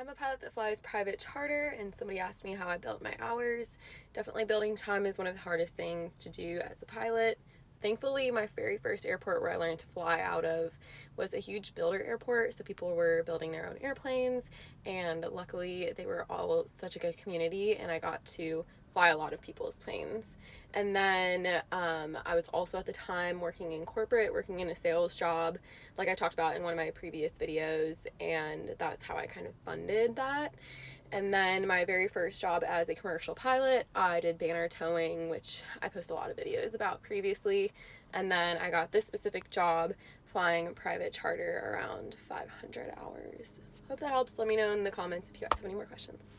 I'm a pilot that flies private charter, and somebody asked me how I built my hours. Definitely building time is one of the hardest things to do as a pilot. Thankfully, my very first airport where I learned to fly out of was a huge builder airport, so people were building their own airplanes, and luckily they were all such a good community, and I got to fly a lot of people's planes. And then I was also at the time working in corporate, working in a sales job, like I talked about in one of my previous videos, and that's how I kind of funded that. And then my very first job as a commercial pilot, I did banner towing, which I post a lot of videos about previously. And then I got this specific job flying private charter around 500 hours. Hope that helps. Let me know in the comments if you guys have any more questions.